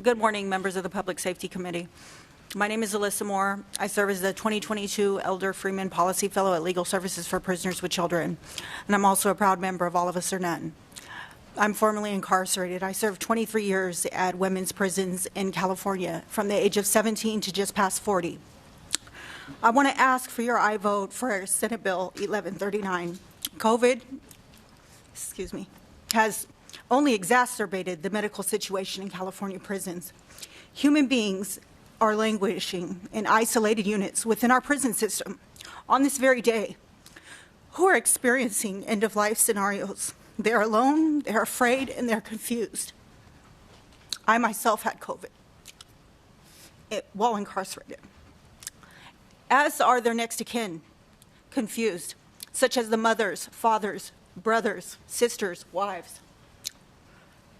Good morning, members of the Public Safety Committee. My name is Alissa Moore. I serve as the 2022 Elder Freeman Policy Fellow at Legal Services for Prisoners with Children, and I'm also a proud member of All of Us or None. I'm formerly incarcerated. I served 23 years at women's prisons in California, from the age of 17 to just past 40. I want to ask for your aye vote for Senate Bill 1139. COVID, has only exacerbated the medical situation in California prisons. Human beings are languishing in isolated units within our prison system on this very day, who are experiencing end-of-life scenarios. They're alone, they're afraid, and they're confused. I myself had COVID while incarcerated, as are their next of kin, confused, such as the mothers, fathers, brothers, sisters, wives,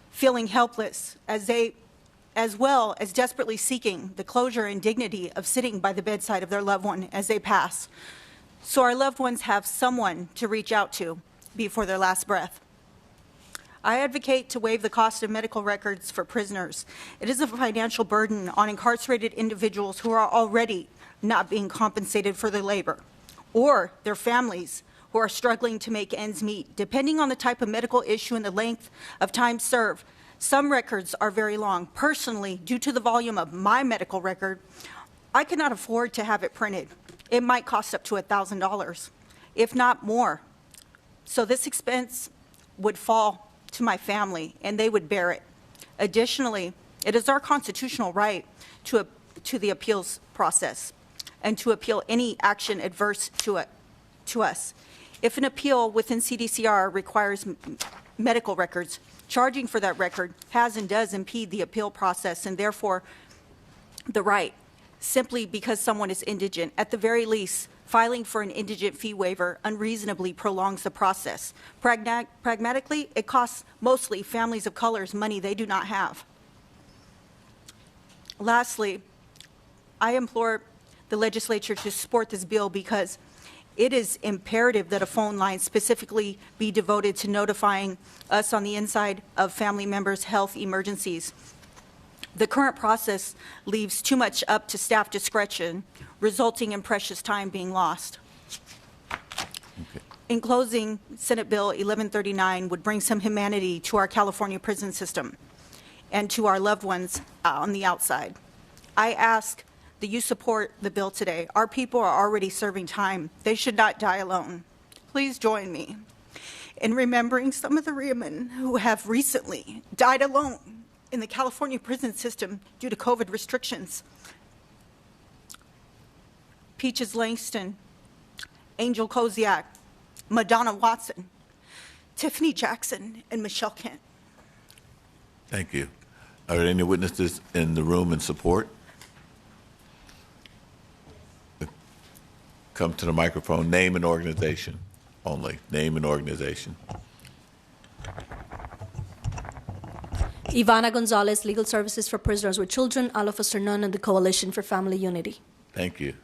feeling helpless as well as desperately seeking the closure and dignity of sitting by the bedside of their loved one as they pass, so our loved ones have someone to reach out to before their last breath. I advocate to waive the cost of medical records for prisoners. It is a financial burden on incarcerated individuals who are already not being compensated for their labor, or their families who are struggling to make ends meet. Depending on the type of medical issue and the length of time served, some records are very long. Personally, due to the volume of my medical record, I could not afford to have it printed. It might cost up to $1,000, if not more. So this expense would fall to my family, and they would bear it. Additionally, it is our constitutional right to the appeals process and to appeal any action adverse to us. If an appeal within CDCR requires medical records, charging for that record has and does impede the appeal process and therefore the right, simply because someone is indigent. At the very least, filing for an indigent fee waiver unreasonably prolongs the process. Pragmatically, it costs mostly families of colors money they do not have. Lastly, I implore the legislature to support this bill because it is imperative that a phone line specifically be devoted to notifying us on the inside of family members' health emergencies. The current process leaves too much up to staff discretion, resulting in precious time being lost. Okay. In closing, Senate Bill 1139 would bring some humanity to our California prison system and to our loved ones on the outside. I ask that you support the bill today. Our people are already serving time. They should not die alone. Please join me in remembering some of the women who have recently died alone in the California prison system due to COVID restrictions. Peaches Langston, Angel Koziak, Madonna Watson, Tiffany Jackson, and Michelle Kent. Thank you. Are there any witnesses in the room in support? Come to the microphone. Name and organization only. Name and organization. Ivana Gonzales, Legal Services for Prisoners with Children, All of Us or None, and the Coalition for Family Unity. Thank you.